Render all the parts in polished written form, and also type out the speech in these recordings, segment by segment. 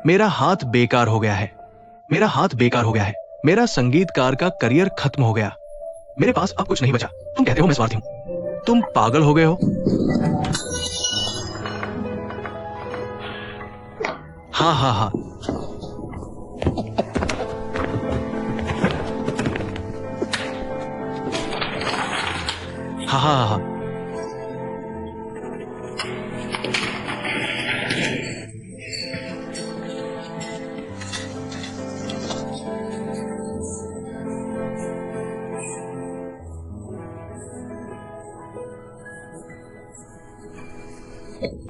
मेरा हाथ बेकार हो गया है। मेरा हाथ बेकार हो गया है। मेरा संगीतकार का करियर खत्म हो गया। मेरे पास अब कुछ नहीं बचा। तुम कहते हो मैं स्वार्थी हूं। तुम पागल हो गए हो। हाँ हाँ हाँ। हाँ हाँ हाँ हाँ।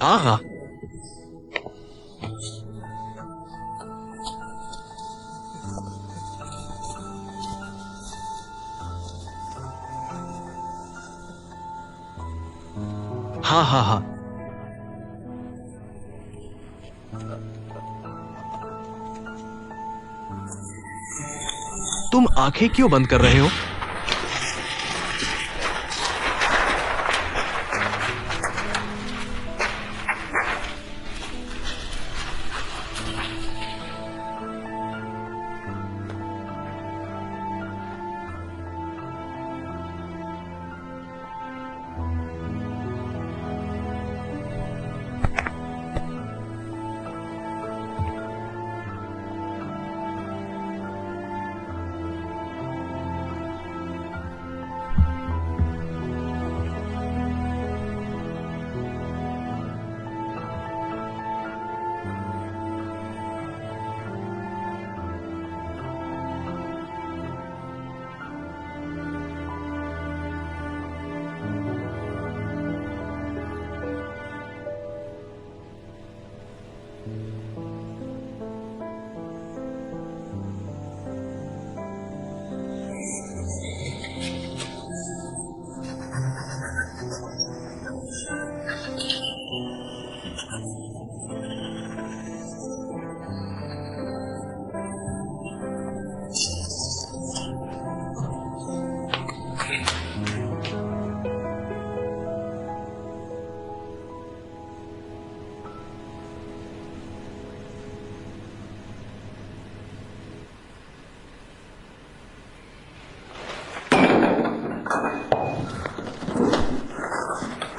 हाँ हाँ हाँ हाँ हाँ। तुम आंखें क्यों बंद कर रहे हो?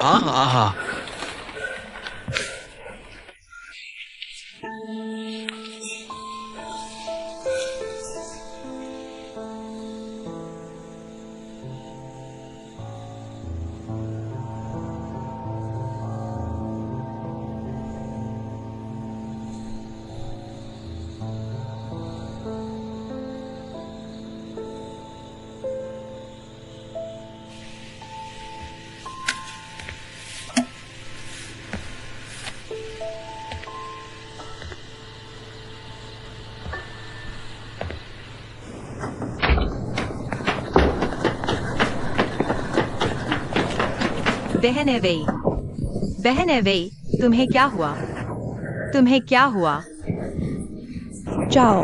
हाँ हाँ हाँ। बहन एवेई, बहन एवेई, तुम्हें क्या हुआ? तुम्हें क्या हुआ? जाओ।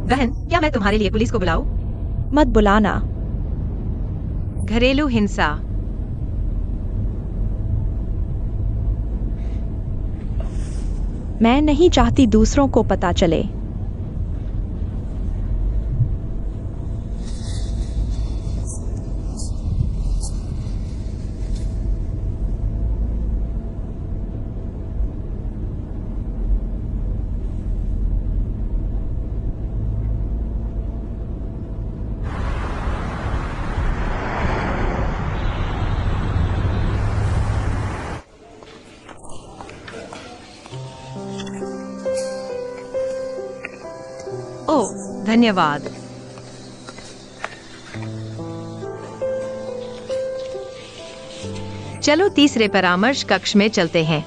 बहन, क्या मैं तुम्हारे लिए पुलिस को बुलाऊं? मत बुलाना। घरेलू हिंसा। मैं नहीं चाहती दूसरों को पता चले। ओह, धन्यवाद। चलो तीसरे परामर्श कक्ष में चलते हैं।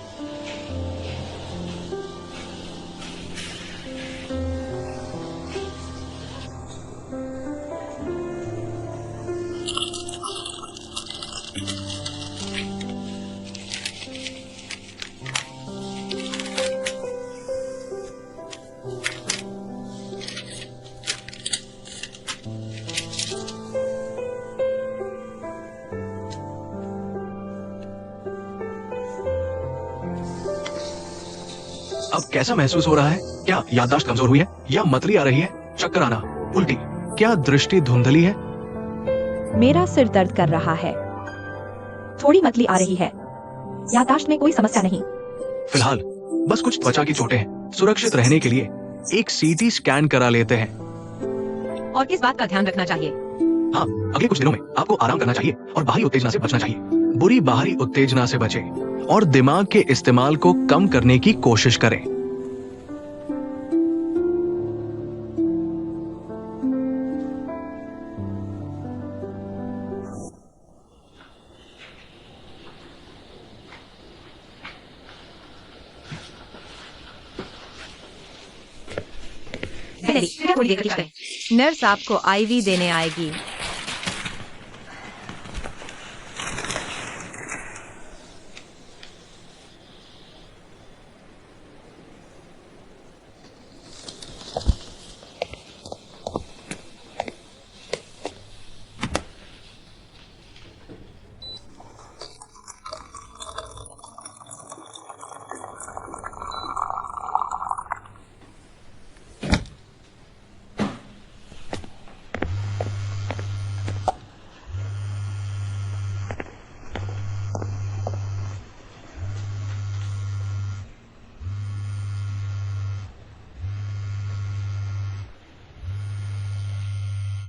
अब कैसा महसूस हो रहा है? क्या याददाश्त कमजोर हुई है या मतली आ रही है? चक्कर आना, उल्टी? क्या दृष्टि धुंधली है? मेरा सिर दर्द कर रहा है। थोड़ी मतली आ रही है। याददाश्त में कोई समस्या नहीं। फिलहाल बस कुछ त्वचा की चोटें हैं। सुरक्षित रहने के लिए एक सीटी स्कैन करा लेते हैं। और किस बात का ध्यान रखना चाहिए? हाँ, अगले कुछ दिनों में आपको आराम करना चाहिए और बाहरी उत्तेजना से बचना चाहिए। बुरी बाहरी उत्तेजना से बचें और दिमाग के इस्तेमाल को कम करने की कोशिश करें। नर्स आपको आईवी देने आएगी।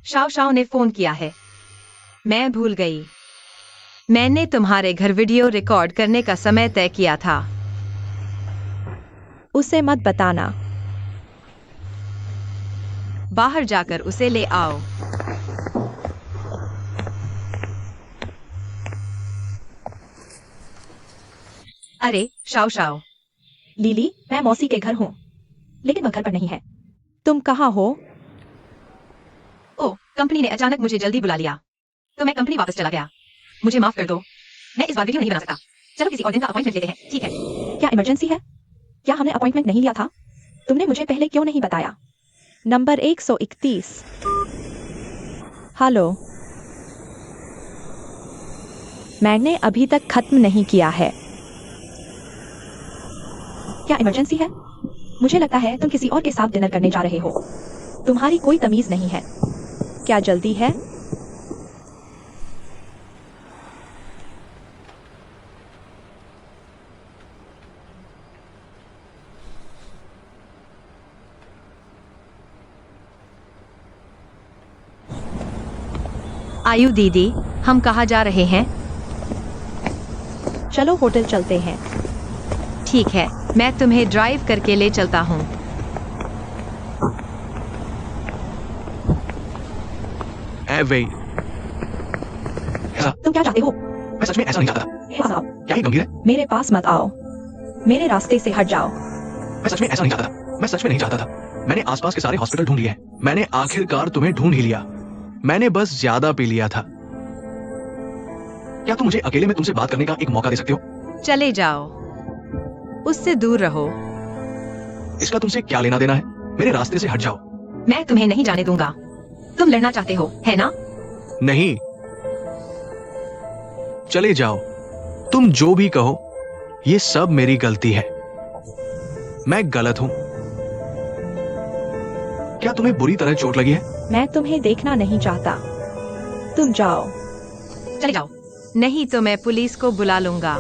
शाओ शाओ ने फोन किया है। मैं भूल गई। मैंने तुम्हारे घर वीडियो रिकॉर्ड करने का समय तय किया था। उसे मत बताना। बाहर जाकर उसे ले आओ। अरे शाओ शाओ। लिली, मैं मौसी के घर हूँ, लेकिन वह घर पर नहीं है। तुम कहाँ हो? ओ, कंपनी ने अचानक मुझे जल्दी बुला लिया, तो मैं कंपनी वापस चला गया। मुझे माफ कर दो, मैं इस बार वीडियो नहीं बना सकता। चलो किसी और दिन का अपॉइंटमेंट लेते हैं, ठीक है? क्या इमरजेंसी है? क्या हमने अपॉइंटमेंट नहीं लिया था? तुमने मुझे पहले क्यों नहीं बताया? नंबर 131। हेलो। मैंने अभी तक खत्म नहीं किया है। क्या इमरजेंसी है? मुझे लगता है तुम किसी और के साथ डिनर करने जा रहे हो। तुम्हारी कोई तमीज नहीं है। क्या जल्दी है? आयु दीदी, हम कहाँ जा रहे हैं? चलो होटल चलते हैं। ठीक है, मैं तुम्हें ड्राइव करके ले चलता हूँ। वही। तुम क्या चाहते हो? मैं सच में ऐसा नहीं चाहता था। हे साहब, क्या ये गंभीर है? मेरे पास मत आओ। मेरे रास्ते से हट जाओ। मैं सच में ऐसा नहीं चाहता था। मैं सच में नहीं चाहता था। मैंने आसपास के सारे हॉस्पिटल ढूंढ लिए हैं। मैंने आखिरकार तुम्हें ढूंढ ही लिया। मैंने बस ज्यादा पी लिया था। क्या तुम मुझे अकेले में तुमसे बात करने का एक मौका दे सकते हो? चले जाओ, उससे दूर रहो। इसका तुमसे क्या लेना देना है? मेरे रास्ते से हट जाओ। मैं तुम्हें नहीं जाने दूंगा। तुम लड़ना चाहते हो, है ना? नहीं, चले जाओ। तुम जो भी कहो, ये सब मेरी गलती है। मैं गलत हूं। क्या तुम्हें बुरी तरह चोट लगी है? मैं तुम्हें देखना नहीं चाहता। तुम जाओ। चले जाओ, नहीं तो मैं पुलिस को बुला लूंगा।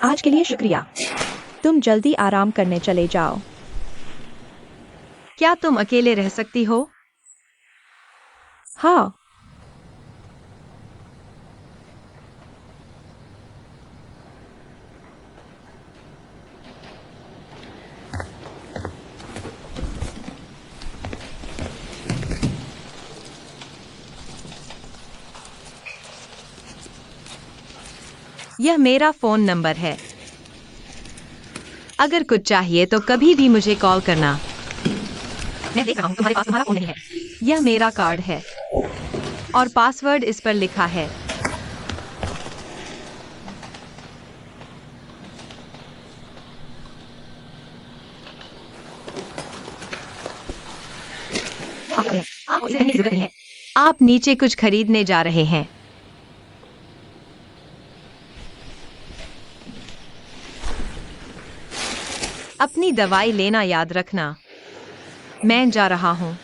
आज के लिए शुक्रिया। तुम जल्दी आराम करने चले जाओ। क्या तुम अकेले रह सकती हो? हाँ। यह मेरा फोन नंबर है। अगर कुछ चाहिए तो कभी भी मुझे कॉल करना। मैं देख रहा हूँ तुम्हारे पास तुम्हारा फोन नहीं है। यह मेरा कार्ड है और पासवर्ड इस पर लिखा है। आपको इसे कहने की जरूरत नहीं है। आप नीचे कुछ खरीदने जा रहे हैं। अपनी दवाई लेना याद रखना। मैं जा रहा हूँ।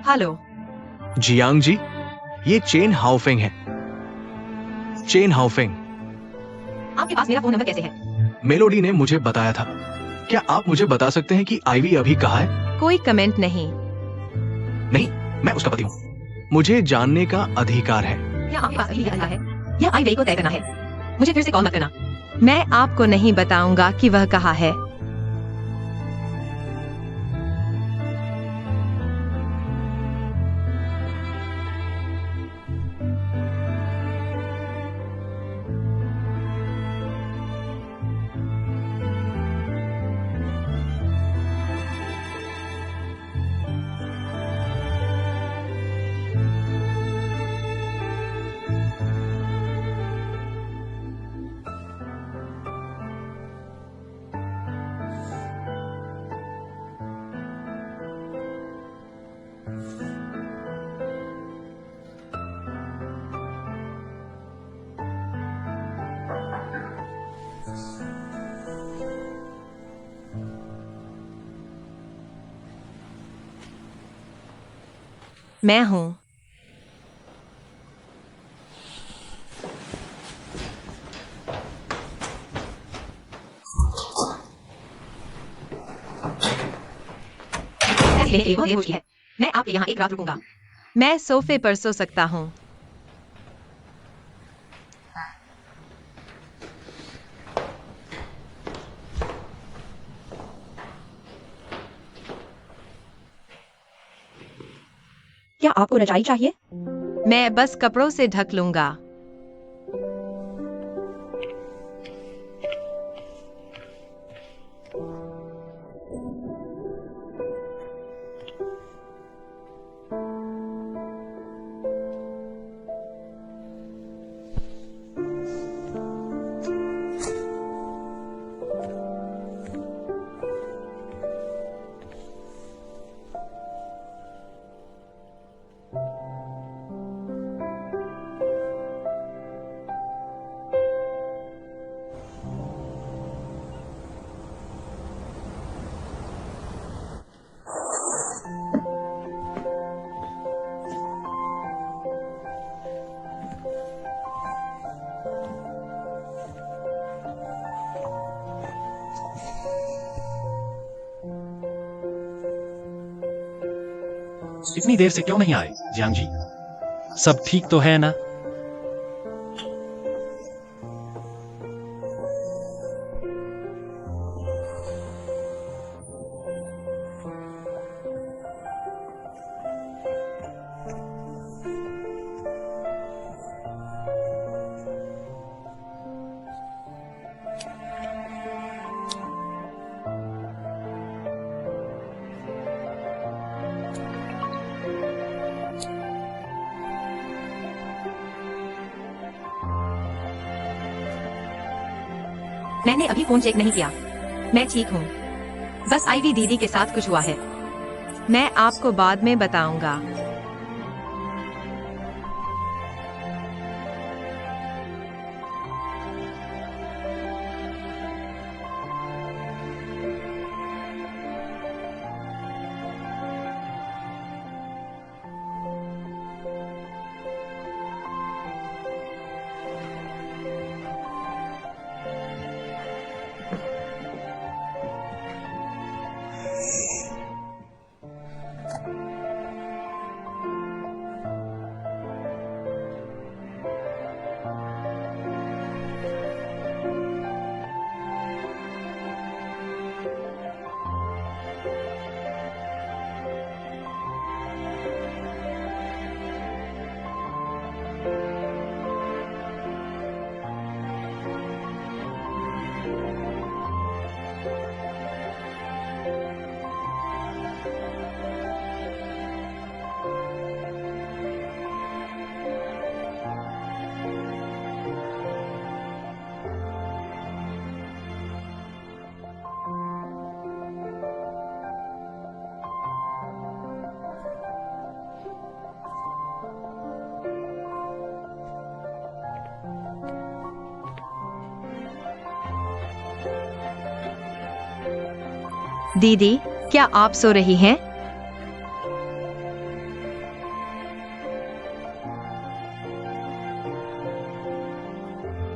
हेलो। जियांग जी, ये चेन हाओफेंग है। चेन हाओफेंग। आपके पास मेरा फोन नंबर कैसे है? मेलोडी ने मुझे बताया था। क्या आप मुझे बता सकते हैं कि आईवी अभी कहाँ है? कोई कमेंट नहीं। नहीं, मैं उसका पति हूँ। मुझे जानने का अधिकार है। क्या आपके पास अभी यह अधिकार है? यह आई को तय करना है। मुझे फिर से कॉल मत करना। मैं आपको नहीं बताऊंगा कि वह कहाँ है। मैं हूँ। टैक्सी लेने के लिए बहुत देर हो चुकी है। मैं आपके यहाँ एक रात रुकूंगा। मैं सोफे पर सो सकता हूँ। क्या आपको रजाई चाहिए? मैं बस कपड़ों से ढक लूंगा। इतनी देर से क्यों नहीं आए जियांग जी? सब ठीक तो है ना? मैंने अभी फोन चेक नहीं किया। मैं ठीक हूँ। बस आईवी दीदी के साथ कुछ हुआ है। मैं आपको बाद में बताऊंगा। दीदी, क्या आप सो रही हैं?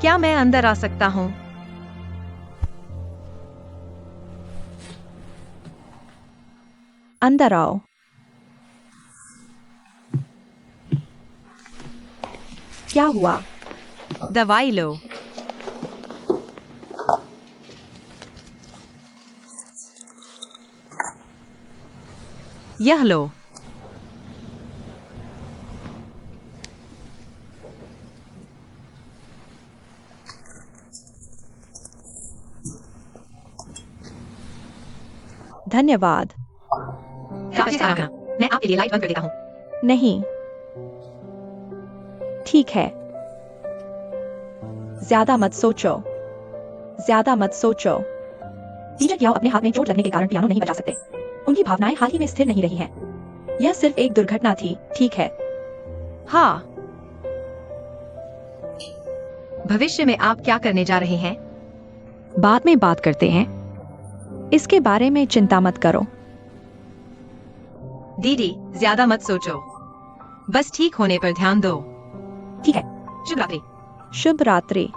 क्या मैं अंदर आ सकता हूँ? अंदर आओ। क्या हुआ? दवाई लो। यह लो। धन्यवाद। काफी सारा खाना। मैं आपके लिए लाइट बंद कर देता हूँ। नहीं, ठीक है। ज्यादा मत सोचो। ज्यादा मत सोचो। टीचर क्याओ अपने हाथ में चोट लगने के कारण पियानो नहीं बजा सकते। उनकी भावनाएं हाल ही में स्थिर नहीं रही हैं। यह सिर्फ एक दुर्घटना थी, ठीक है? हाँ। भविष्य में आप क्या करने जा रहे हैं? बाद में बात करते हैं। इसके बारे में चिंता मत करो। दीदी, ज्यादा मत सोचो। बस ठीक होने पर ध्यान दो। ठीक है। शुभ रात्रि। शुभ रात्रि।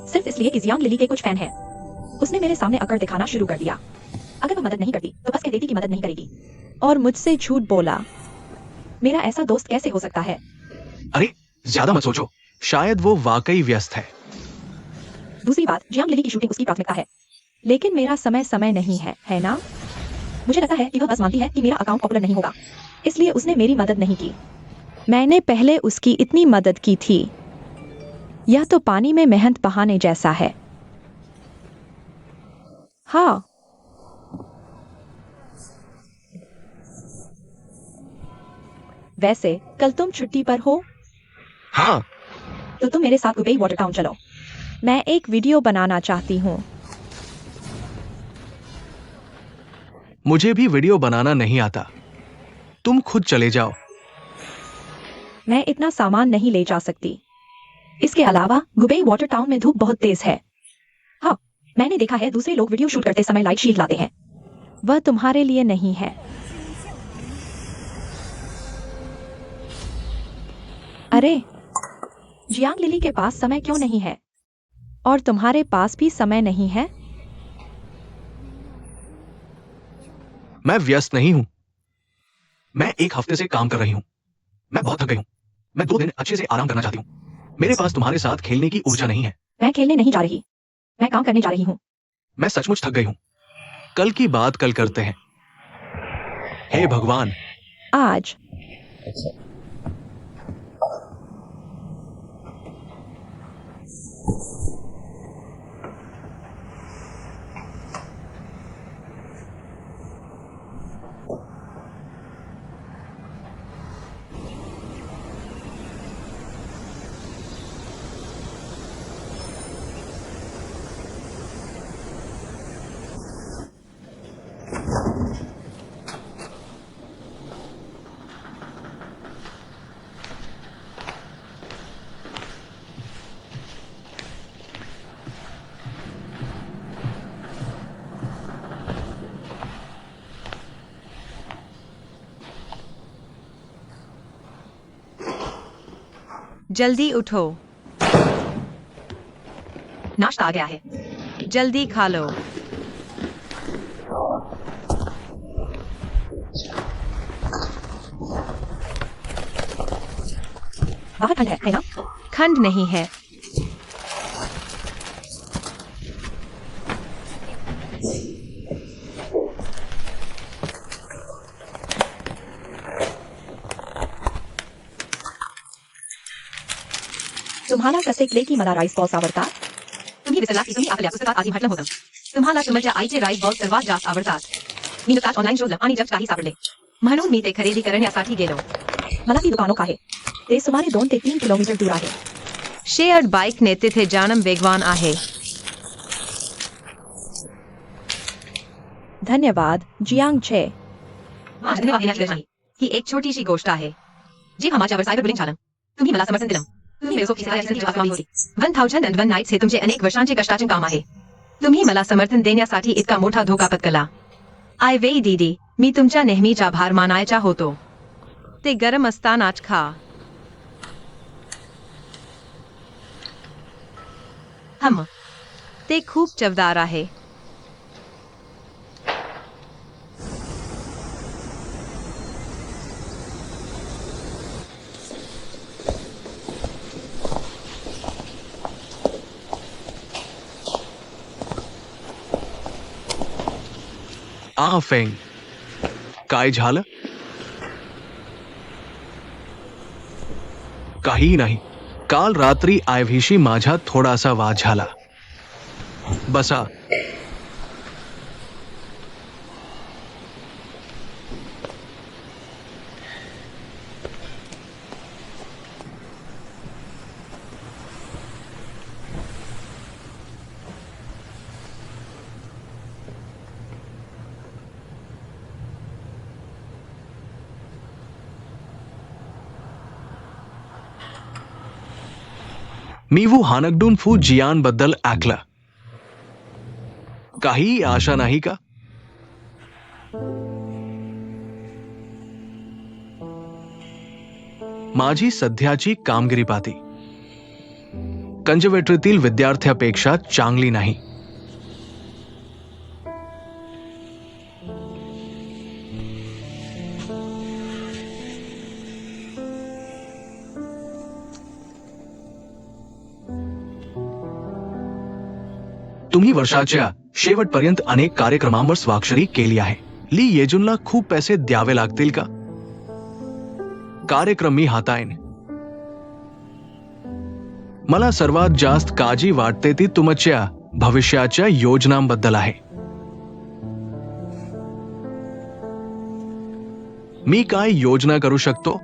सिर्फ इसलिए कि जियांग लिली के कुछ फैन हैं। उसने मेरे सामने अकड़ दिखाना शुरू कर दिया। अगर वो मदद नहीं करती तो बस कह देती कि मदद नहीं करेगी। और मुझसे झूठ बोला। मेरा ऐसा दोस्त कैसे हो सकता है? अरे ज्यादा मत सोचो, शायद वो वाकई व्यस्त है। दूसरी बात, जियांग लिली की शूटिंग उसकी प्राथमिकता है। लेकिन मेरा समय नहीं है, है ना? मुझे लगता है कि वह बस मानती है कि मेरा अकाउंट पॉपुलर नहीं होगा, इसलिए उसने मेरी मदद नहीं की। मैंने पहले उसकी इतनी मदद की थी। यह तो पानी में मेहनत बहाने जैसा है। हाँ। वैसे कल तुम छुट्टी पर हो? हाँ। तो तुम मेरे साथ गुबेई वाटर टाउन चलो। मैं एक वीडियो बनाना चाहती हूँ। मुझे भी वीडियो बनाना नहीं आता, तुम खुद चले जाओ। मैं इतना सामान नहीं ले जा सकती। इसके अलावा गुबेई वाटर टाउन में धूप बहुत तेज है। हाँ, मैंने देखा है दूसरे लोग वीडियो शूट करते समय लाइट शील्ड लाते हैं। वह तुम्हारे लिए नहीं है। अरे, जियांग लिली के पास समय क्यों नहीं है? और तुम्हारे पास भी समय नहीं है? मैं व्यस्त नहीं हूं। मैं 1 हफ्ते से काम कर रही हूं। मैं बहुत थक गई हूं। मैं 2 दिन अच्छे से आराम करना चाहती हूं। मेरे पास तुम्हारे साथ खेलने की ऊर्जा नहीं है। मैं खेलने नहीं जा रही, मैं काम करने जा रही हूँ। मैं सचमुच थक गई हूं। कल की बात कल करते हैं। हे भगवान, आज जल्दी उठो, नाश्ता आ गया है। जल्दी खा लो। बाहर ठंड है ना? खंड नहीं है। तुम्हाला कसे की मला राईस बॉल्स आवडतात? तुम्ही विसरलात की तुम्ही आपल्या पुस्तकात आधी म्हटलं होतं. तुम्हाला तुमच्या आईचे राईस बॉल सर्वात जास्त आवडतात. मी नुकताच ऑनलाईन शोधलं आणि जग काही सापडले. म्हणून मी ते खरेदी करण्यासाठी गेलो. मला ती दुकानोक आहे. ते सुमारे 2 ते 3 किलोमीटर दूर आहे. शेअर्ड बाईकने तिथे जाणं वेगवान आहे. धन्यवाद जियांग छे. माझ्या धन्यवाद देण्याची गरज नाही. ही एक छोटीशी गोष्ट आहे. जेव्हा माझ्यावर सायबर बुलिंग झालं, तुम्ही मला समर्थन दिलं. तुम्ही फिलॉसॉफी सायन्सची वाचवावी होती. 1001 नाईट्स हे तुमचे अनेक वर्षांचे कष्टाचे काम आहे. तुम्ही मला समर्थन देण्यासाठी इतका मोठा धोका पत्करला. आय वे दीदी, मी तुमच्या नेहमीचा आभार मानायचा होतो. ते गरम असतानाच खा. हम ते खूप चवदार आहे. फेंग, काय झालं? काही नाही. काल रात्री आयव्हीशी माझ्यात थोडासा वाद झाला. बसा. मी वो हानकडून फू जियान बद्दल ऐकलं. काही आशा नाही का? माझी सध्याची कामगिरी पाहती कंजर्वेटरीतील विद्यार्थ्यापेक्षा चांगली नाही. तुम्ही वर्षाच्या शेवटपर्यंत अनेक कार्यक्रमांवर स्वाक्षरी केली आहे. ली येजूनला खूप पैसे द्यावे लागतील का? कार्यक्रम मी हाताळेन. मला सर्वात जास्त काळजी वाटते ती तुमच्या भविष्याच्या योजनांबद्दल आहे. मी काय योजना करू शकतो?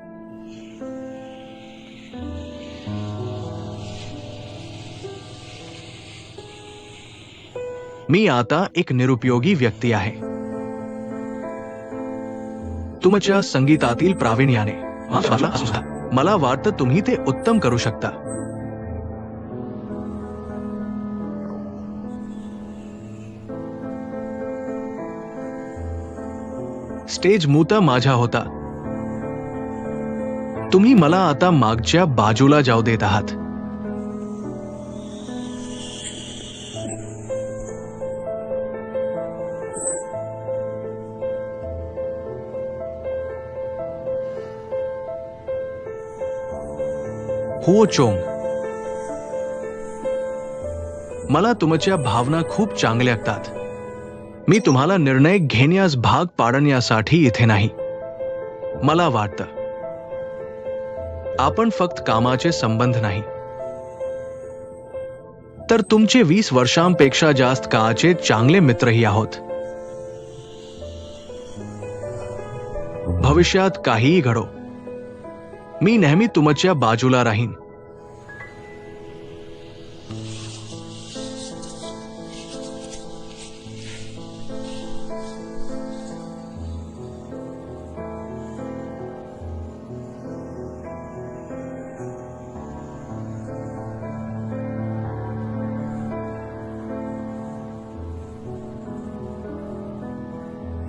मी आता एक निरुपयोगी व्यक्ती आहे. तुमच्या संगीतातील प्रावीण्याने मला वाटतं तुम्ही ते उत्तम करू शकता. स्टेज मुता माझा होता. तुम्ही मला आता मागच्या बाजूला जाऊ देत आहात. हो चोंग, मला तुमच्या भावना खूप चांगल्या लागतात. मी तुम्हाला निर्णय घेण्यास भाग पाडण्यासाठी इथे नाही. मला वाटतं आपण फक्त कामाचे संबंध नाही, तर तुमचे 20 वर्षांपेक्षा जास्त काळाचे चांगले मित्रही आहोत. भविष्यात काहीही घडो, मी नेहमी तुमच्या बाजूला राहीन.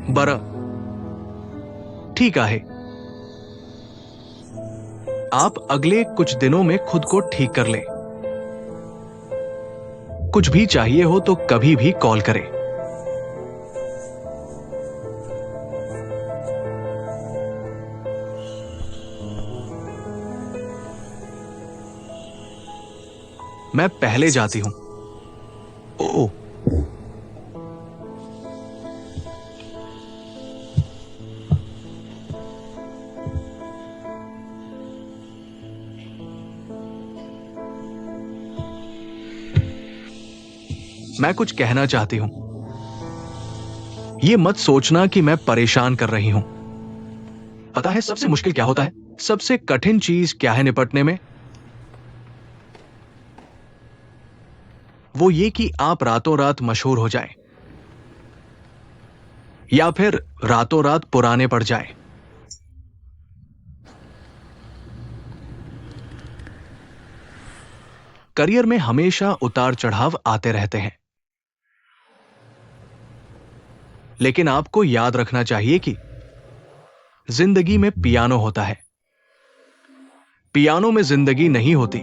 बरं, ठीक आहे. आप अगले कुछ दिनों में खुद को ठीक कर ले. कुछ भी चाहिए हो तो कभी भी कॉल करें. मैं पहले जाती हूं. ओह, मैं कुछ कहना चाहती हूं. यह मत सोचना कि मैं परेशान कर रही हूं. पता है सबसे मुश्किल क्या होता है? सबसे कठिन चीज क्या है निपटने में? वो ये कि आप रातों रात मशहूर हो जाएं, या फिर रातों रात पुराने पड़ जाएं. करियर में हमेशा उतार चढ़ाव आते रहते हैं, लेकिन आपको याद रखना चाहिए कि जिंदगी में पियानो होता है. पियानो में जिंदगी नहीं होती.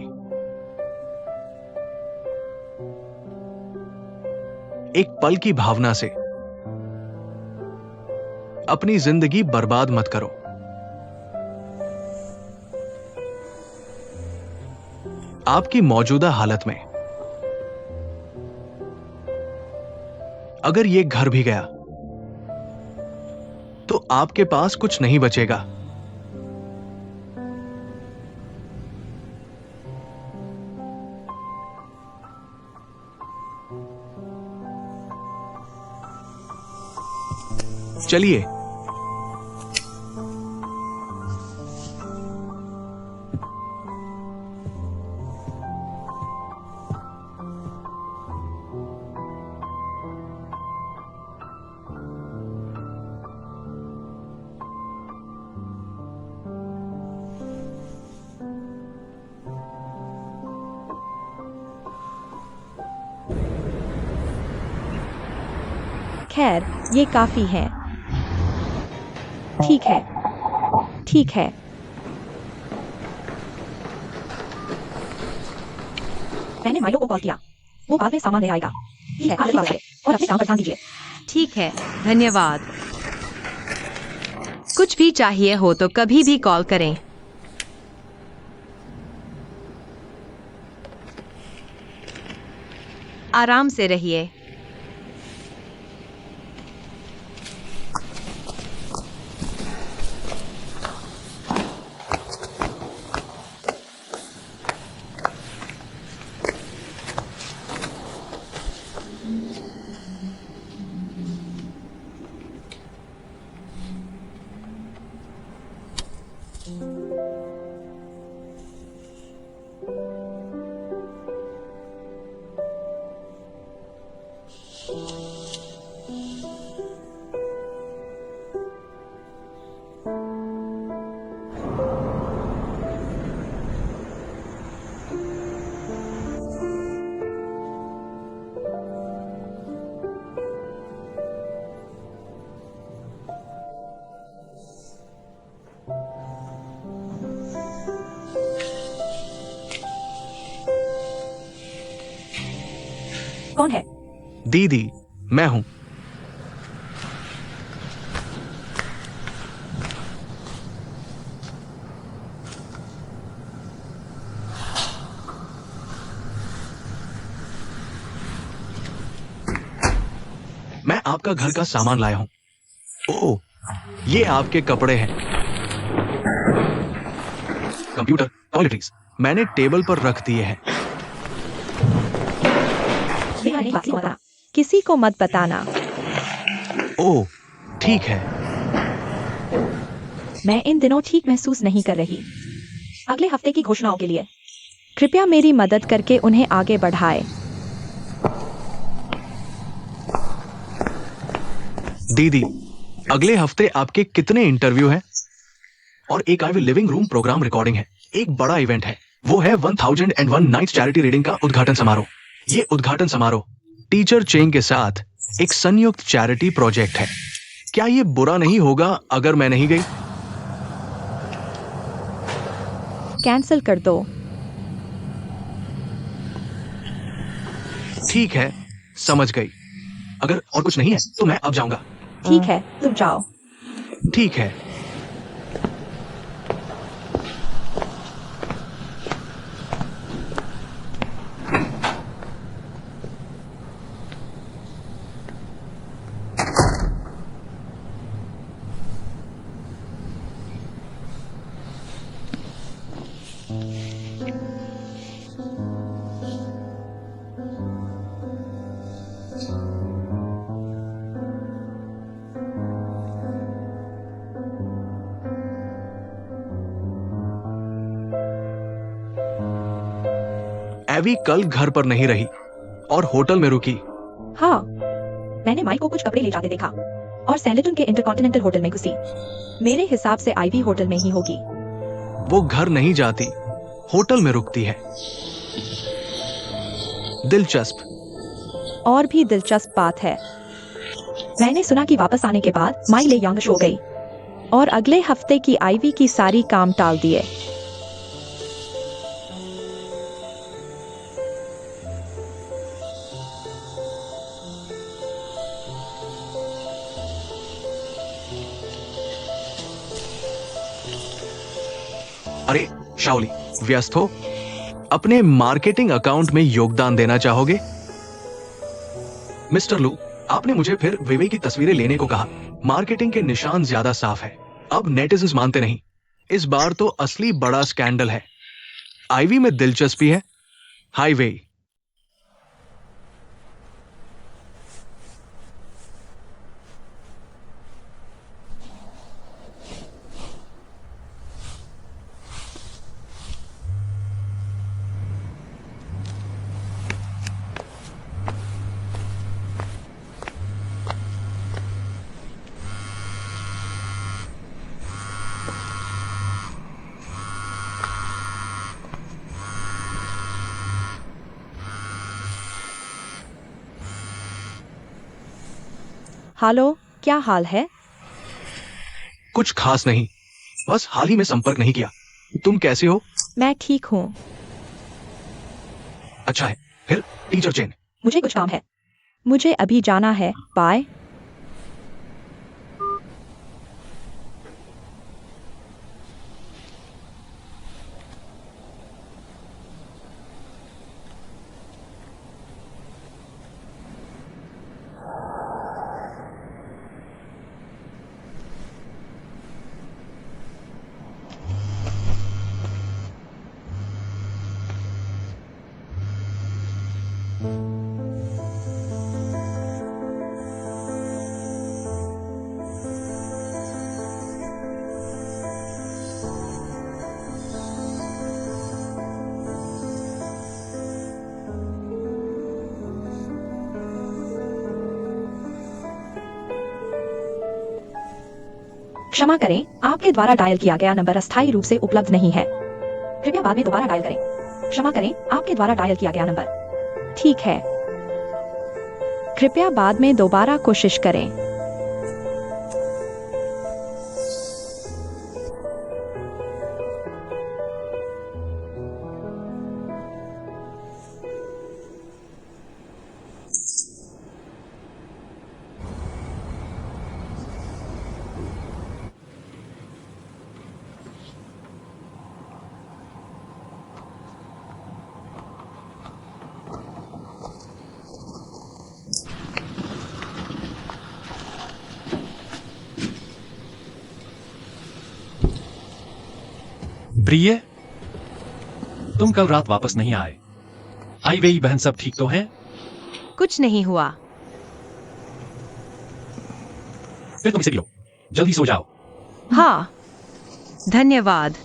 एक पल की भावना से अपनी जिंदगी बर्बाद मत करो. आपकी मौजूदा हालत में अगर यह घर भी गया तो आपके पास कुछ नहीं बचेगा. चलिए, खैर, ये काफी है. ठीक है, ठीक है. मैंने माइलो को कॉल किया. वो बाद में सामान ले आएगा. ठीक है, आगे बात करें और अपने काम पर ध्यान दीजिए. ठीक है, धन्यवाद. कुछ भी चाहिए हो तो कभी भी कॉल करें. आराम से रहिए. कौन है? दीदी, मैं हूं. आपका घर का सामान लाया हूं। ओह, ये आपके कपड़े हैं। कंप्यूटर, टॉयलेटरीज मैंने टेबल पर रख दिए हैं। मेरा नहीं वासी होता। किसी को मत बताना। ओह, ठीक है। मैं इन दिनों ठीक महसूस नहीं कर रही। अगले हफ्ते की घोषणाओं के लिए कृपया मेरी मदद करके उन्हें आगे बढ़ाएं। दीदी, अगले हफ्ते आपके कितने इंटरव्यू हैं? और एक I will living room programme recording है। एक बड़ा इवेंट है, वो है 1001 नाइट्स चैरिटी रीडिंग का उद्घाटन समारोह। ये उद्घाटन समारोह टीचर चेंग के साथ एक संयुक्त चैरिटी प्रोजेक्ट है। क्या ये बुरा नहीं होगा अगर मैं नहीं गई? कैंसिल कर दो। ठीक है, समझ गई। अगर और कुछ नहीं है तो मैं अब जाऊंगा। ठीक है, तुम जाओ। ठीक है। एवी कल घर पर नहीं रही और होटल में रुकी। हाँ, मैंने माइक को कुछ कपड़े ले जाते देखा और सैंडलटन के इंटरकॉन्टिनेंटल होटल में घुसी। मेरे हिसाब से आईवी होटल में ही होगी। वो घर नहीं जाती, होटल में रुकती है। दिलचस्प। और भी दिलचस्प बात है, मैंने सुना कि वापस आने के बाद माई ले यांग हो गई। और अगले हफ्ते की आईवी की सारी काम टाल दिए। अरे शाओली, व्यस्त हो? अपने मार्केटिंग अकाउंट में योगदान देना चाहोगे? मिस्टर लू, आपने मुझे फिर विवे की तस्वीरें लेने को कहा। मार्केटिंग के निशान ज्यादा साफ है। अब नेटिजन्स मानते नहीं। इस बार तो असली बड़ा स्कैंडल है। आईवी में दिलचस्पी है। हाईवे। हेलो, क्या हाल है? कुछ खास नहीं, बस हाल ही में संपर्क नहीं किया। तुम कैसे हो? मैं ठीक हूँ। अच्छा है। फिर टीचर चेन। मुझे कुछ काम है। मुझे अभी जाना है। बाय। क्षमा करें, आपके द्वारा डायल किया गया नंबर अस्थायी रूप से उपलब्ध नहीं है। कृपया बाद में दोबारा डायल करें। क्षमा करें, आपके द्वारा डायल किया गया नंबर। ठीक है, कृपया बाद में दोबारा कोशिश करें। प्रिय, तुम कल रात वापस नहीं आए। आई वेई बहन सब ठीक तो हैं? कुछ नहीं हुआ। फिर तुम इसे लो, जल्दी सो जाओ। हाँ, धन्यवाद।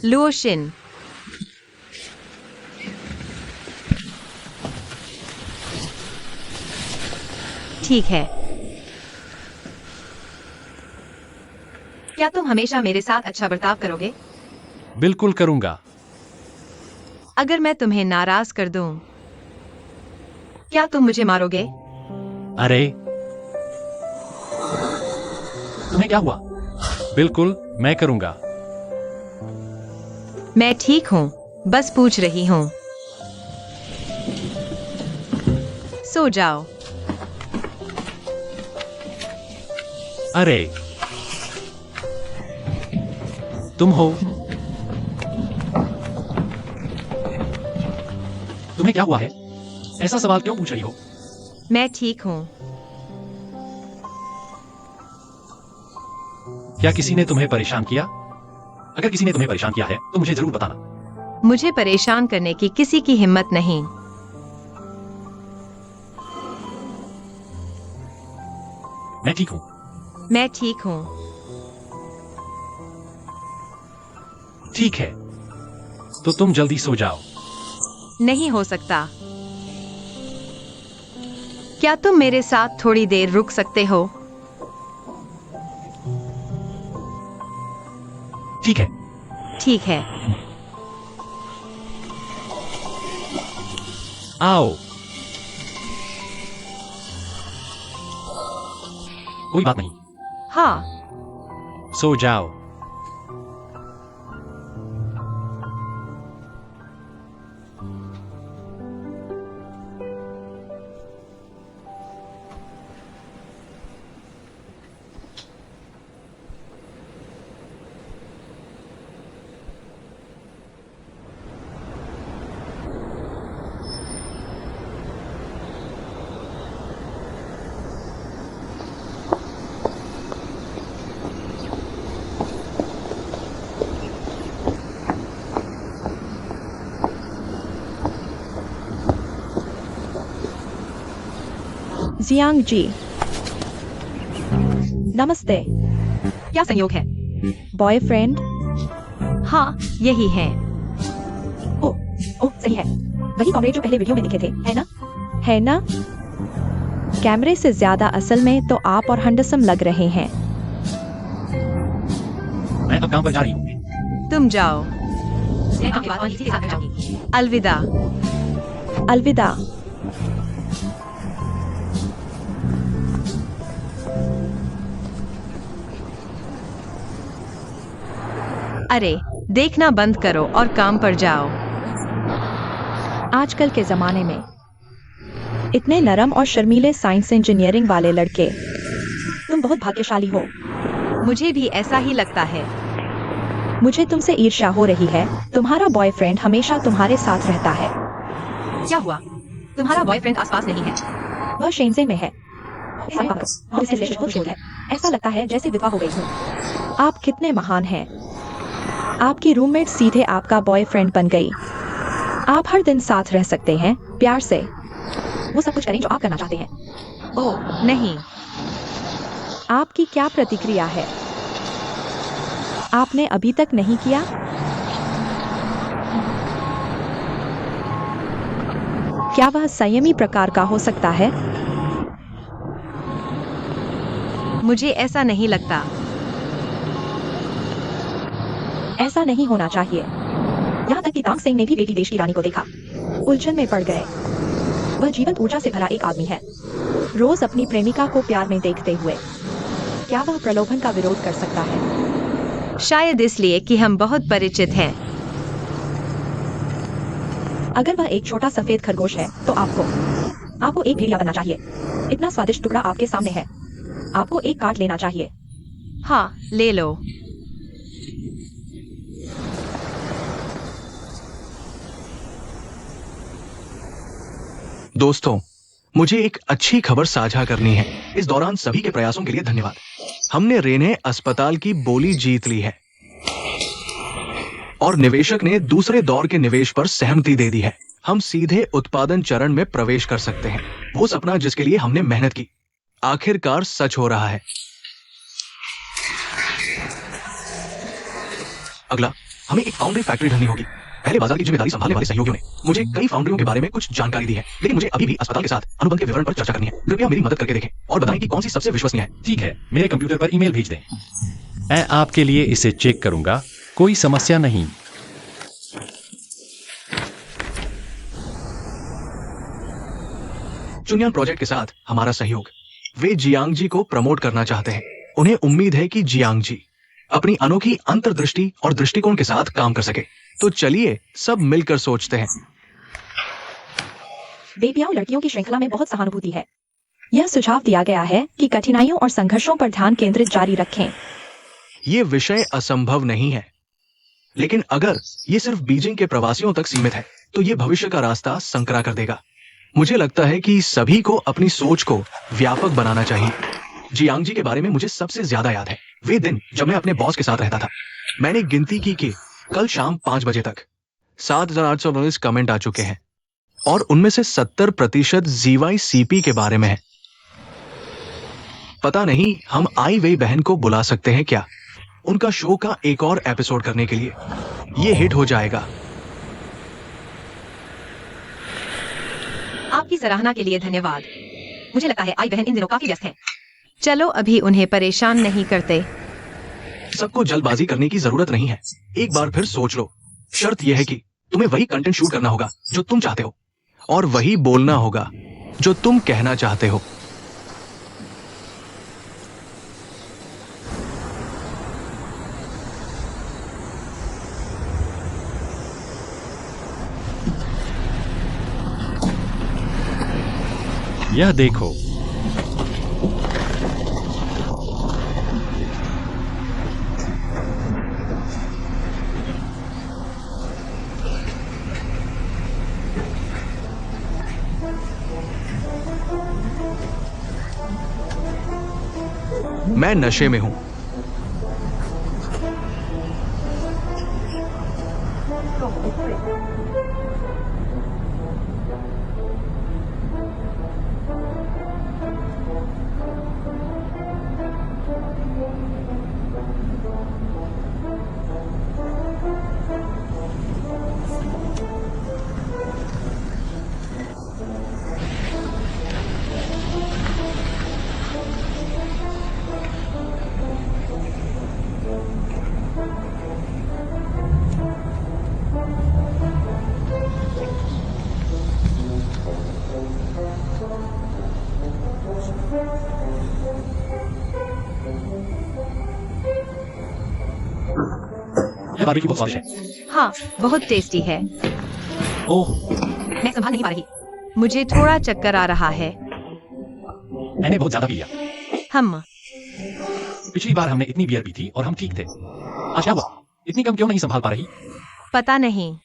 लुओशिन, ठीक है। क्या तुम हमेशा मेरे साथ अच्छा बर्ताव करोगे? बिल्कुल करूंगा। अगर मैं तुम्हें नाराज कर दूं, क्या तुम मुझे मारोगे? अरे, तुम्हें क्या हुआ? बिल्कुल, मैं करूंगा। मैं ठीक हूं, बस पूछ रही हूं। सो जाओ। अरे, तुम हो? तुम्हें क्या हुआ है? ऐसा सवाल क्यों पूछ रही हो? मैं ठीक हूं। क्या किसी ने तुम्हें परेशान किया? अगर किसी ने तुम्हें परेशान किया है तो मुझे जरूर बताना। मुझे परेशान करने की किसी की हिम्मत नहीं। मैं ठीक हूं। मैं ठीक हूं। ठीक है, तो तुम जल्दी सो जाओ। नहीं हो सकता। क्या तुम मेरे साथ थोड़ी देर रुक सकते हो? ठीक है। ठीक है। आओ। कोई बात नहीं, हाँ, सो जाओ। जियांग जी, नमस्ते। क्या संयोग है? बॉयफ्रेंड? हाँ, यही है। ओह सही है, वही कॉमरेड जो पहले वीडियो में दिखे थे, है ना? है ना? कैमरे से ज्यादा असल में तो आप और हैंडसम लग रहे हैं। मैं अब काम पर जा रही हूँ। तुम जाओ। मैं आपके बाद और इसी के साथ जाऊंगी। अलविदा। अलविदा। अरे, देखना बंद करो और काम पर जाओ। आजकल के जमाने में इतने नरम और शर्मीले साइंस इंजीनियरिंग वाले लड़के, तुम बहुत भाग्यशाली हो। मुझे भी ऐसा ही लगता है। मुझे तुमसे ईर्ष्या हो रही है। तुम्हारा बॉयफ्रेंड हमेशा तुम्हारे साथ रहता है। क्या हुआ? तुम्हारा बॉयफ्रेंड आसपास नहीं है? वह शेंजे में है। ऐसा लगता है जैसे विधवा हो गई हूँ। आप कितने महान हैं। आपकी रूममेट सीधे आपका बॉयफ्रेंड बन गई। आप हर दिन साथ रह सकते हैं, प्यार से। वो सब कुछ करें जो आप करना चाहते हैं। ओह नहीं। आपकी क्या प्रतिक्रिया है? आपने अभी तक नहीं किया? क्या वह संयमी प्रकार का हो सकता है? मुझे ऐसा नहीं लगता। ऐसा नहीं होना चाहिए। यहाँ तक कि तांग सेंग ने भी बेटी देश की रानी को देखा। उलझन में पड़ गए। वह जीवंत ऊर्जा से भरा एक आदमी है, रोज अपनी प्रेमिका को प्यार में देखते हुए। क्या वह प्रलोभन का विरोध कर सकता है? शायद इसलिए कि हम बहुत परिचित हैं। अगर वह एक छोटा सफेद खरगोश है तो आपको एक भेड़िया बनना चाहिए। इतना स्वादिष्ट टुकड़ा आपके सामने है। आपको एक काट लेना चाहिए। हाँ, ले लो। दोस्तों, मुझे एक अच्छी खबर साझा करनी है। इस दौरान सभी के प्रयासों के लिए धन्यवाद। हमने रेने अस्पताल की बोली जीत ली है और निवेशक ने दूसरे दौर के निवेश पर सहमति दे दी है। हम सीधे उत्पादन चरण में प्रवेश कर सकते हैं। वो सपना जिसके लिए हमने मेहनत की, आखिरकार सच हो रहा है। अगला, हमें एक फाउंड्री फैक्ट्री ढूंढनी होगी। पहले बाजार की जिम्मेदारी संभालने वाले सहयोगियों ने मुझे कई फाउंड्रियों के बारे में कुछ जानकारी दी है, लेकिन मुझे अभी भी अस्पताल के साथ अनुबंध के विवरण पर चर्चा करनी है। कृपया मेरी मदद करके देखें और बताएं कि कौन सी सबसे विश्वसनीय है। ठीक है, मेरे कंप्यूटर पर ईमेल भेज दें। मैं आपके लिए इसे चेक करूंगा, कोई समस्या नहीं। चुनियान प्रोजेक्ट के साथ हमारा सहयोग। वे जियांग जी को प्रमोट करना चाहते हैं। उन्हें उम्मीद है कि जियांग जी अपनी अनोखी अंतर्दृष्टि और दृष्टिकोण के साथ काम कर सके। तो चलिए सब मिलकर सोचते हैं। बेबियाओं लड़कियों की श्रृंखला में बहुत सहानुभूति है। यह सुझाव दिया गया है कि कठिनाइयों और संघर्षों पर ध्यान केंद्रित जारी रखें। ये विषय असंभव नहीं है, लेकिन अगर ये सिर्फ बीजिंग के प्रवासियों तक सीमित है तो ये भविष्य का रास्ता संकरा कर देगा। मुझे लगता है कि सभी को अपनी सोच को व्यापक बनाना चाहिए। जियांग जी के बारे में मुझे सबसे ज्यादा याद है वे दिन जब मैं अपने बॉस के साथ रहता था। मैंने गिनती की कि कल शाम 5 बजे तक 7,819 कमेंट आ चुके हैं और उनमें से 70% ZYCP के बारे में है। पता नहीं हम आई वेई बहन को बुला सकते हैं क्या, उनका शो का एक और एपिसोड करने के लिए। ये हिट हो जाएगा। आपकी सराहना के लिए धन्यवाद। मुझे लगता है आई बहन इन दिनों काफी व्यस्त है। चलो अभी उन्हें परेशान नहीं करते। सबको जल्दबाजी करने की जरूरत नहीं है। एक बार फिर सोच लो। शर्त यह है कि तुम्हें वही कंटेंट शूट करना होगा जो तुम चाहते हो और वही बोलना होगा जो तुम कहना चाहते हो। यह देखो, मैं नशे में हूं। यह बारबेक्यू बहुत स्वादिष्ट है। हाँ, बहुत टेस्टी है। ओह, मैं संभाल नहीं पा रही। मुझे थोड़ा चक्कर आ रहा है। मैंने बहुत ज्यादा पी लिया। हम पिछली बार हमने इतनी बियर पी थी और हम ठीक थे। आज क्या हुआ? इतनी कम क्यों नहीं संभाल पा रही? पता नहीं।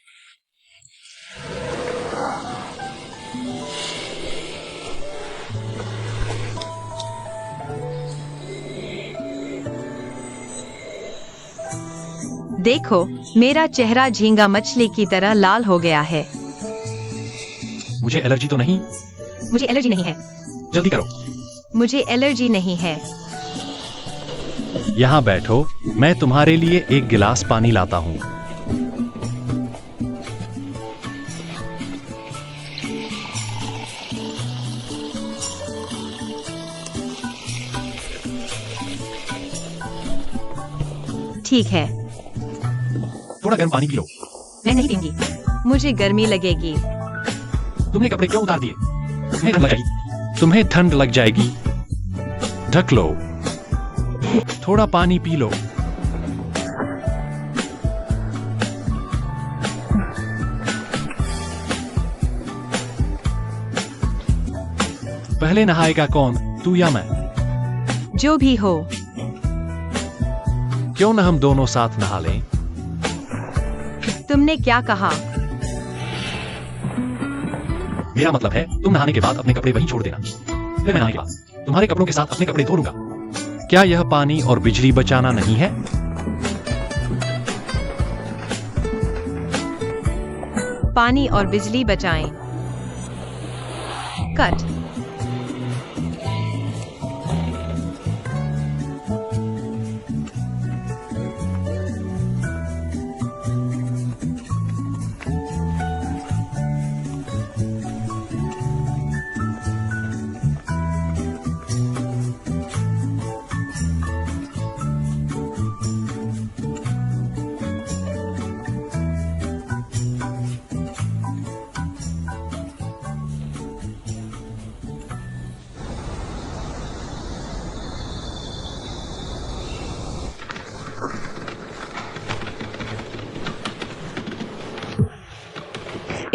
देखो, मेरा चेहरा झींगा मछली की तरह लाल हो गया है। मुझे एलर्जी तो नहीं? मुझे एलर्जी नहीं है। जल्दी करो। मुझे एलर्जी नहीं है। यहाँ बैठो, मैं तुम्हारे लिए एक गिलास पानी लाता हूँ। ठीक है, थोड़ा गर्म पानी पी लो। मैं नहीं पीऊंगी। मुझे गर्मी लगेगी। तुमने कपड़े क्यों उतार दिए? तुम्हें ठंड लगेगी। तुम्हें ठंड लग जाएगी। ढक लो। थोड़ा पानी पी लो। पहले नहाएगा कौन, तू या मैं? जो भी हो। क्यों न हम दोनों साथ नहा लें? तुमने क्या कहा? मेरा मतलब है तुम नहाने के बाद अपने कपड़े वहीं छोड़ देना, फिर मैं नहाने के बाद तुम्हारे कपड़ों के साथ अपने कपड़े धो लूंगा। क्या यह पानी और बिजली बचाना नहीं है? पानी और बिजली बचाएं। कट।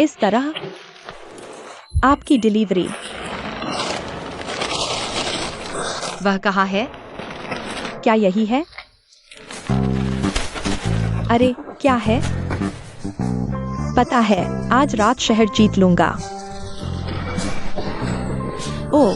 इस तरह आपकी डिलीवरी। वह कहाँ है? क्या यही है? अरे क्या है? पता है, आज रात शहर जीत लूंगा। ओह,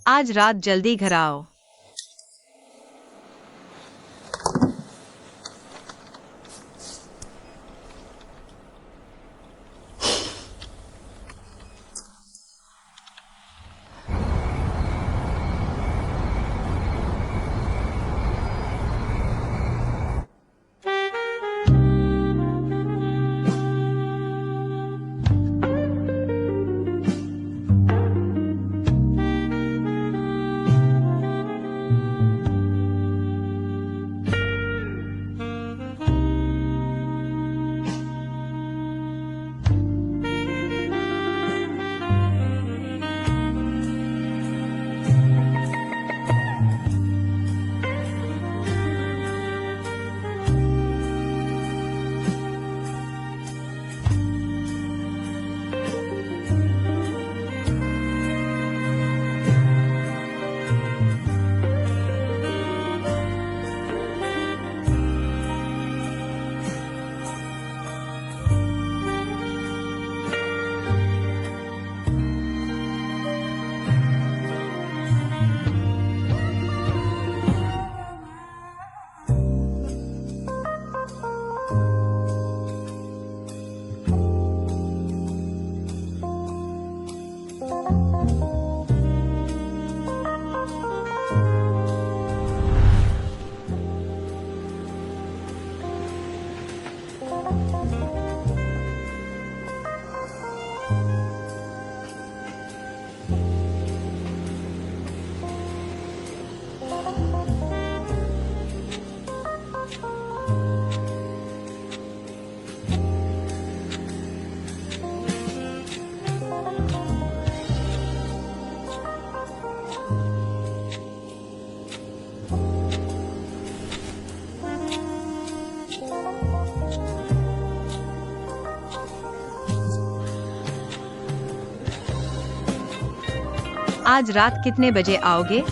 आज रात जल्दी घर आओ। आज रात कितने बजे आओगे?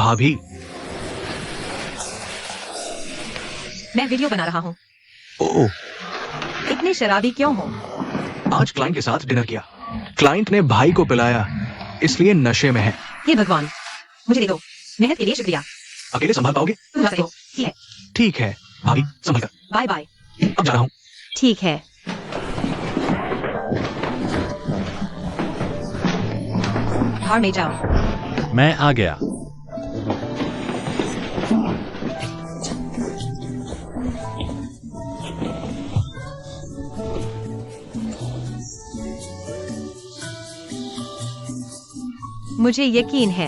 भाभी, मैं वीडियो बना रहा हूँ। ओह, इतने शराबी क्यों हो? आज क्लाइंट के साथ डिनर किया। क्लाइंट ने भाई को पिलाया, इसलिए नशे में है। हे भगवान, मुझे दे दो। मेहनत के लिए शुक्रिया। अकेले संभाल पाओगे? तुम जा सकते हो। ठीक है, ठीक है भाभी, संभल कर। Bye bye. अब जा रहा हूँ। ठीक है। भाड़ में जाओ। मैं आ गया। मुझे यकीन है।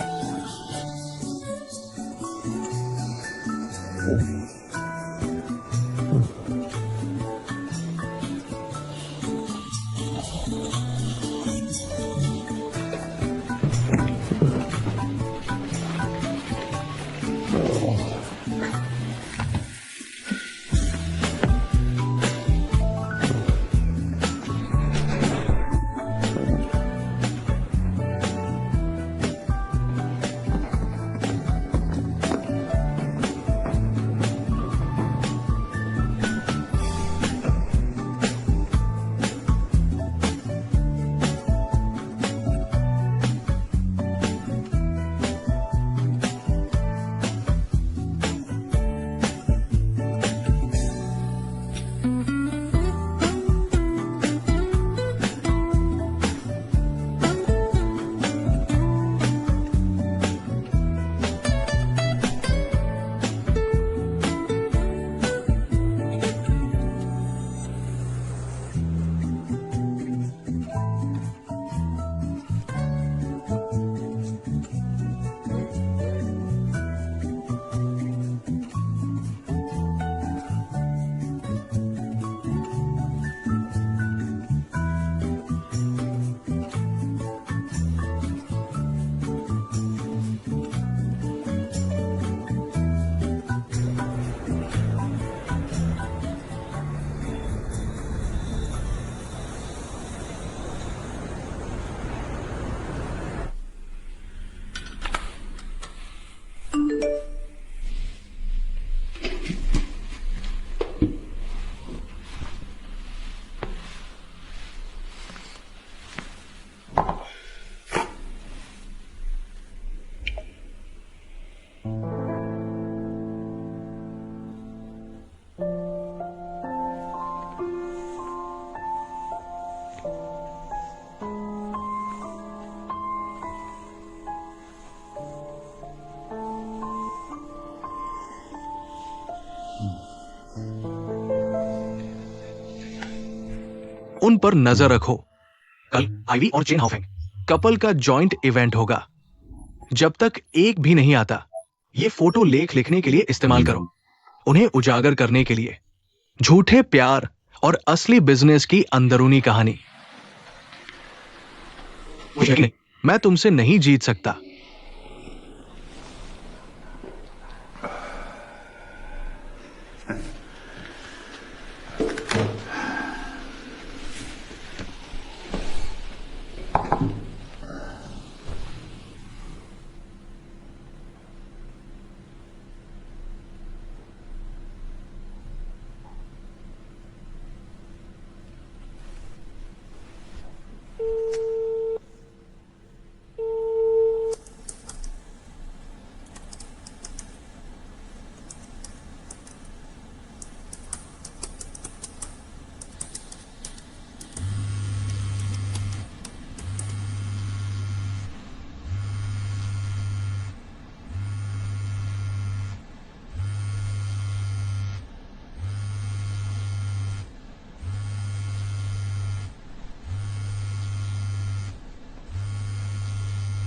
उन पर नजर रखो। कल आईवी और चेन हाउफिंग कपल का जॉइंट इवेंट होगा। जब तक एक भी नहीं आता, ये फोटो लेख लिखने के लिए इस्तेमाल करो, उन्हें उजागर करने के लिए। झूठे प्यार और असली बिजनेस की अंदरूनी कहानी। मुझे यकीन है, मैं तुमसे नहीं जीत सकता।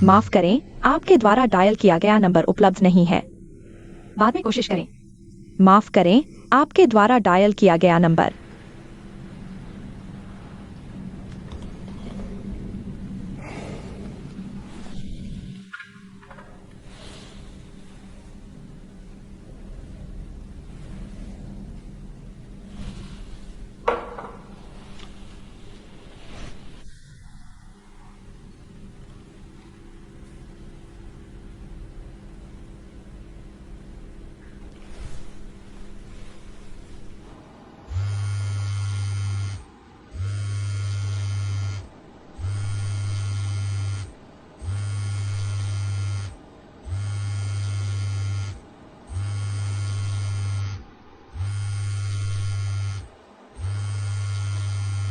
माफ करें, आपके द्वारा डायल किया गया नंबर उपलब्ध नहीं है। बाद में कोशिश करें। माफ करें, आपके द्वारा डायल किया गया नंबर।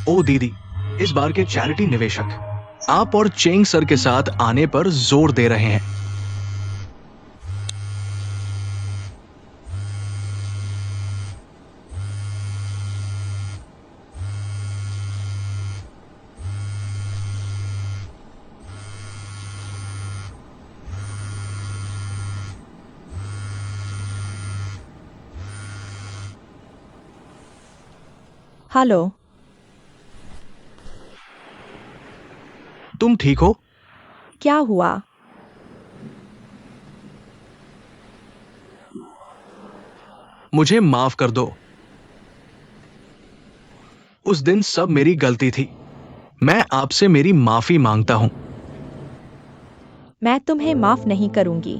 ओ दीदी, इस बार के चैरिटी निवेशक आप और चेंग सर के साथ आने पर जोर दे रहे हैं। हेलो, तुम ठीक हो? क्या हुआ? मुझे माफ कर दो। उस दिन सब मेरी गलती थी। मैं आपसे मेरी माफी मांगता हूं। मैं तुम्हें माफ नहीं करूंगी।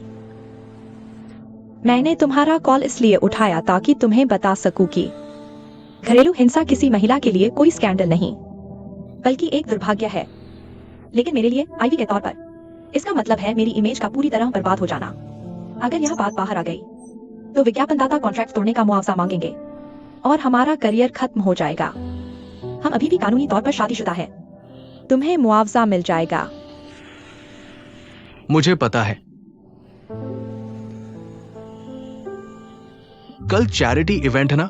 मैंने तुम्हारा कॉल इसलिए उठाया ताकि तुम्हें बता सकूं कि घरेलू हिंसा किसी महिला के लिए कोई स्कैंडल नहीं, बल्कि एक दुर्भाग्य है। लेकिन मेरे लिए आईवी के तौर पर इसका मतलब है मेरी इमेज का पूरी तरह बर्बाद हो जाना। अगर यह बात बाहर आ गई तो विज्ञापनदाता कॉन्ट्रैक्ट तोड़ने का मुआवजा मांगेंगे और हमारा करियर खत्म हो जाएगा। हम अभी भी कानूनी तौर पर शादीशुदा है। तुम्हें मुआवजा मिल जाएगा। मुझे पता है। कल चैरिटी इवेंट है ना?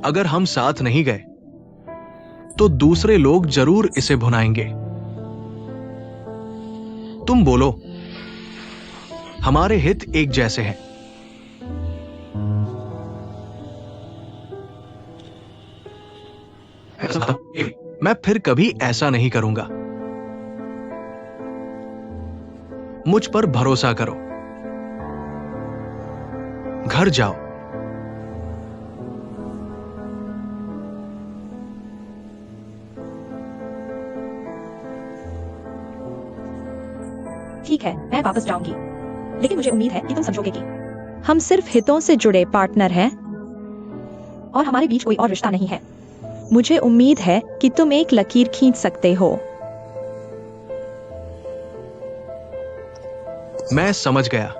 अगर हम साथ नहीं गए तो दूसरे लोग जरूर इसे भुनाएंगे। तुम बोलो, हमारे हित एक जैसे हैं। मैं फिर कभी ऐसा नहीं करूंगा। मुझ पर भरोसा करो। घर जाओ। ठीक है, मैं वापस जाऊंगी, लेकिन मुझे उम्मीद है कि तुम समझोगे कि हम सिर्फ हितों से जुड़े पार्टनर हैं और हमारे बीच कोई और रिश्ता नहीं है। मुझे उम्मीद है कि तुम एक लकीर खींच सकते हो। मैं समझ गया।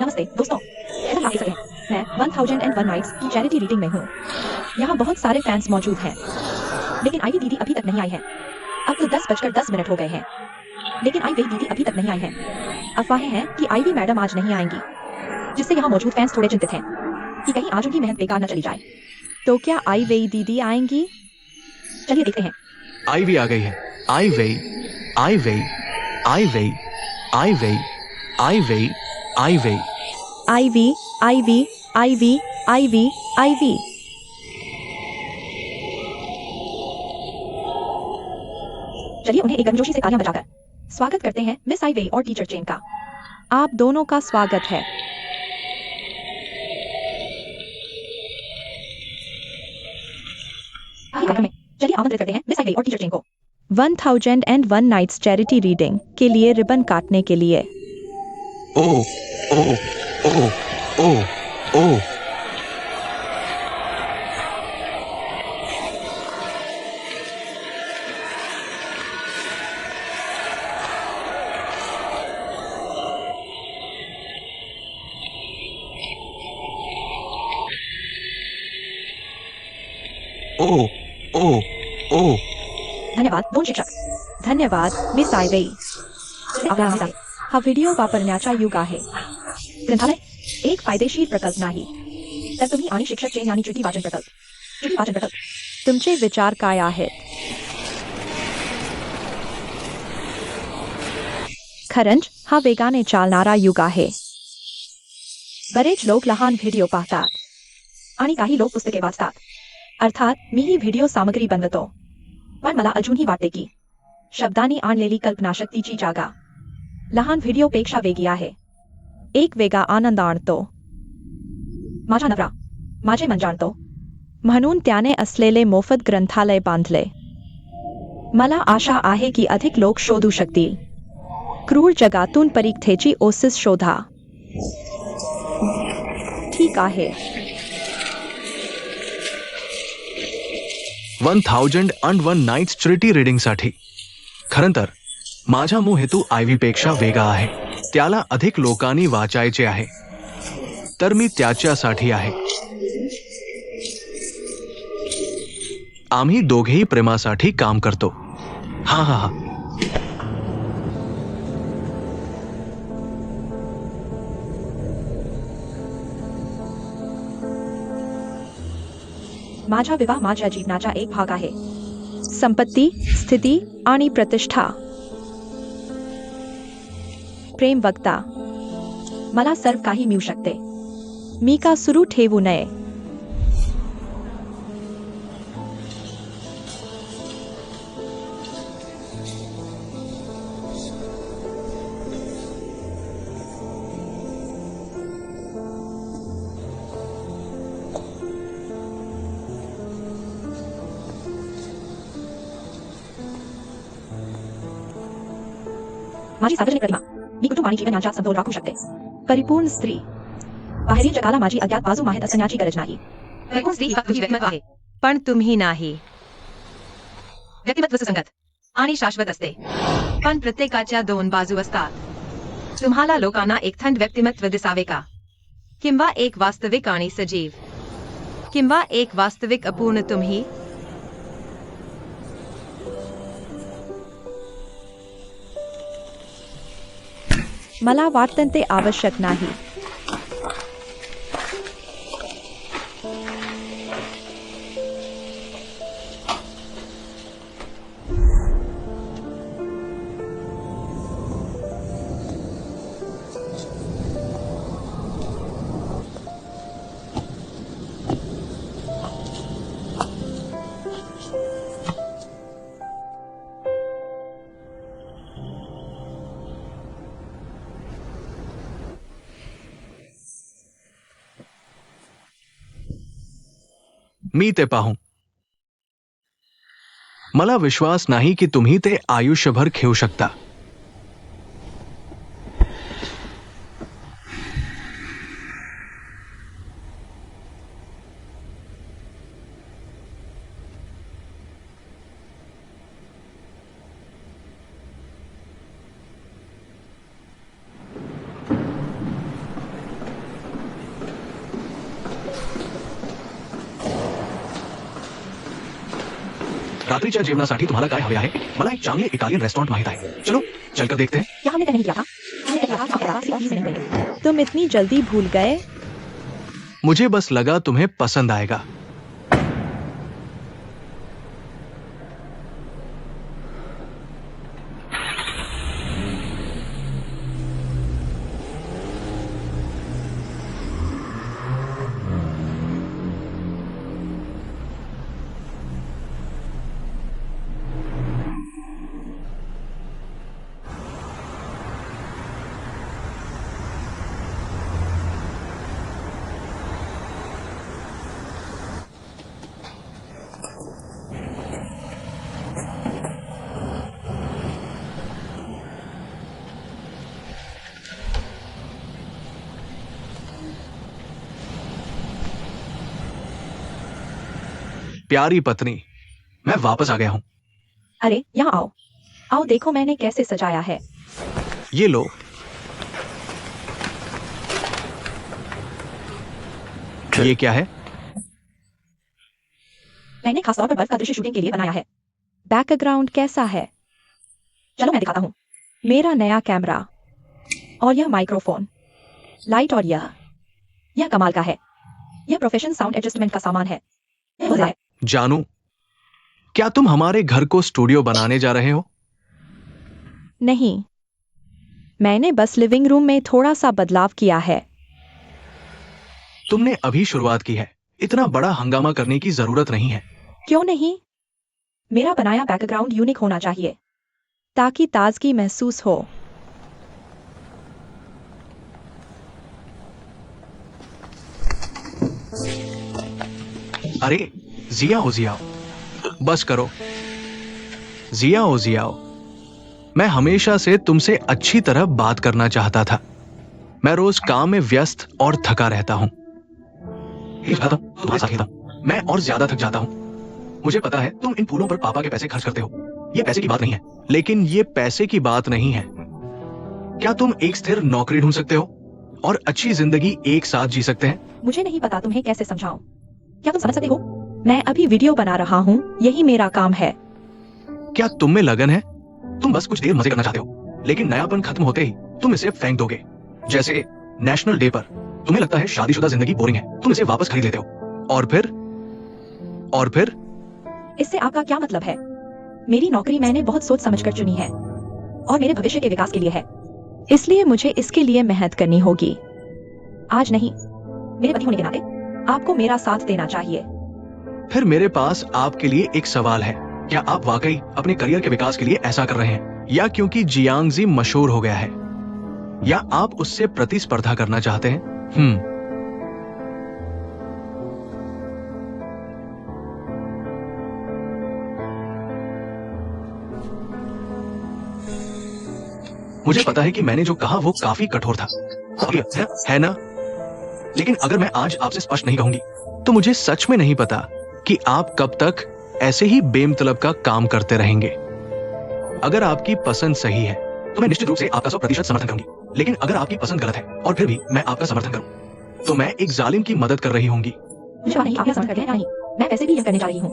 नमस्ते दोस्तों, जैसा आप देख सकते हैं, मैं 1001 नाइट्स की चैरिटी रीडिंग में हूँ। यहाँ बहुत सारे फैंस मौजूद हैं, लेकिन आईवी दीदी अभी तक नहीं आई है। अब तो 10:10 हो गए हैं, लेकिन आईवी दीदी अभी तक नहीं आई है। अफवाहें हैं कि आईवी मैडम आज नहीं आएंगी, जिससे यहाँ मौजूद फैंस थोड़े चिंतित हैं कि कहीं आज उनकी मेहनत बेकार न चली जाए। तो क्या आईवी दीदी आएंगी? चलिए देखते हैं। आईवी आ गई है। IV, IV, IV, IV, IV, IV. IV, IV, IV, IV, IV. चलिए उन्हें एक गर्मजोशी से तालियां बजाकर स्वागत करते हैं मिस आईवी और टीचर चेन का। आप दोनों का स्वागत है। चलिए आमंत्रित करते हैं मिस आईवी और टीचर चेन को 1001 नाइट्स चैरिटी रीडिंग के लिए रिबन काटने के लिए। ओ ओ ओ ओ ओ। ओ ओ ओ। धन्यवाद दोन शिक्षक। धन्यवाद मिस आयवे। हा व्हिडिओ वापरण्याचा युग आहे। ग्रंथालय एक फायदेशीर प्रकल्प नाही, तर तुम्ही आणि शिक्षक चेन यांनी चिठी वाचन प्रकल्प। तुमचे विचार काय आहेत? खरंज हा वेगाने चालणारा युग आहे. बरेच लोक लहान व्हिडिओ पाहतात आणि काही लोक पुस्तके वाचतात. अर्थात मीही व्हिडिओ सामग्री बनवतो. पण मला अजूनही वाटते की शब्दांनी आणलेली कल्पनाशक्तीची जागा लहान व्हिडिओपेक्षा वेगळी आहे. एक वेगळा आनंद आणतो. माझा नवरा माझे मन जाणतो म्हणून त्याने असलेले मोफत ग्रंथालय बांधले. मला आशा आहे की अधिक लोक शोधू शकतील. क्रूर जगातून परीक्षेची ओसीस शोधा. ठीक आहे. 1001 नाईट्स ट्रिटी रीडिंगसाठी. खरं तर माझा मूळ हेतू आयव्ही पेक्षा वेगळा आहे. त्याला अधिक लोकांनी वाचायचे आहे, तर मी त्याच्यासाठी आहे. आम्ही दोघेही प्रेमासाठी काम करतो. हा हा हा. माझा विवाह माझ्या जीवनाचा एक भाग आहे. संपत्ती, स्थिती आणि प्रतिष्ठा. प्रेम वक्ता. मला सर्व काही मिळू शकते. मी का सुरू ठेवू नये? माझी सार्वजनिक प्रतिमा. मी कुटुंब आणि जीवन यांच्यात समतोल राखू शकते. परिपूर्ण स्त्री. बाहेरील जगाला माझी अज्ञात बाजू माहीत असण्याची गरज नाही. परिपूर्ण स्त्री ही फक्त तुझी व्यक्तिमत्व आहे. पण तुम्ही नाही. व्यक्तिमत्व सुसंगत आणि शाश्वत असते. पण प्रत्येकाच्या दोन बाजू असतात. तुम्हाला लोकांना एक थंड व्यक्तिमत्व दिसावे का? किंवा एक वास्तविक आणि सजीव? किंवा एक वास्तविक अपूर्ण तुम्ही? मला वाटतं ते आवश्यक नाही. मी ते पाहू. मला विश्वास नाही की तुम्ही ते आयुष्यभर खेळू शकता. रात्रीच्या जेवणासाठी तुम्हाला काय हवे आहे? मला एक चांगले इटालियन रेस्टोरेंट माहित आहे. चलो चलकर देखते हैं. क्या हमने तय नहीं किया था? हमने तय किया था कि आप किसी चीज नहीं करेंगे. तुम इतनी जल्दी भूल गए? मुझे बस लगा तुम्हें पसंद आएगा. प्यारी पत्नी, मैं वापस आ गया हूं. अरे यहाँ आओ. आओ देखो मैंने कैसे सजाया है. ये लो. ये क्या है? मैंने खासतौर पर बर्फ का दृश्य शूटिंग के लिए बनाया है. बैकग्राउंड कैसा है? चलो मैं दिखाता हूँ. मेरा नया कैमरा और यह माइक्रोफोन, लाइट और यह कमाल का है. यह प्रोफेशनल साउंड एडजस्टमेंट का सामान है. मजा है. जानू, क्या तुम हमारे घर को स्टूडियो बनाने जा रहे हो? नहीं, मैंने बस लिविंग रूम में थोड़ा सा बदलाव किया है। तुमने अभी शुरुआत की है, इतना बड़ा हंगामा करने की जरूरत नहीं है। क्यों नहीं? मेरा बनाया बैकग्राउंड यूनिक होना चाहिए ताकि ताजगी महसूस हो। अरे जियाओ जियाओ, बस करो। जियाओ जियाओ, मैं हमेशा से तुमसे अच्छी तरह बात करना चाहता था। मैं रोज काम में व्यस्त और थका रहता हूं। तुम्हारे साथ खेलता हूं, मैं और ज्यादा थक जाता हूं। मुझे पता है तुम इन फूलों पर पापा के पैसे खर्च करते हो। ये पैसे की बात नहीं है, लेकिन ये पैसे की बात नहीं है। क्या तुम एक स्थिर नौकरी ढूंढ सकते हो और अच्छी जिंदगी एक साथ जी सकते हैं? मुझे नहीं पता तुम्हें कैसे समझाऊं। क्या तुम समझ सकते हो? मैं अभी वीडियो बना रहा हूँ, यही मेरा काम है। क्या तुम में लगन है? तुम बस कुछ देर मजे करना चाहते हो, लेकिन नयापन खत्म होते ही तुम इसे फेंक दोगे। जैसे नेशनल डे पर तुम्हें लगता है शादीशुदा जिंदगी बोरिंग है, तुम इसे वापस खरीद लेते हो। और फिर इससे आपका क्या मतलब है? मेरी नौकरी मैंने बहुत सोच समझकर चुनी है और मेरे भविष्य के विकास के लिए है, इसलिए मुझे इसके लिए मेहनत करनी होगी। आज नहीं, मेरे पति होने के नाते आपको मेरा साथ देना चाहिए। फिर मेरे पास आपके लिए एक सवाल है, क्या आप वाकई अपने करियर के विकास के लिए ऐसा कर रहे हैं, या क्योंकि जियांगजी मशहूर हो गया है, या आप उससे प्रतिस्पर्धा करना चाहते हैं? मुझे पता है कि मैंने जो कहा वो काफी कठोर था, है ना? लेकिन अगर मैं आज आपसे स्पष्ट नहीं कहूंगी तो मुझे सच में नहीं पता कि आप कब तक ऐसे ही बेमतलब का काम करते रहेंगे। अगर आपकी पसंद सही है तो मैं निश्चित रूप से आपका 100% समर्थन करूंगी, लेकिन अगर आपकी पसंद गलत है और फिर भी मैं आपका समर्थन करूं तो मैं एक जालिम की मदद कर रही होंगी। मुझे पता नहीं आप क्या समझ रहे हैं या नहीं। मैं वैसे भी यह करने जा रही हूँ।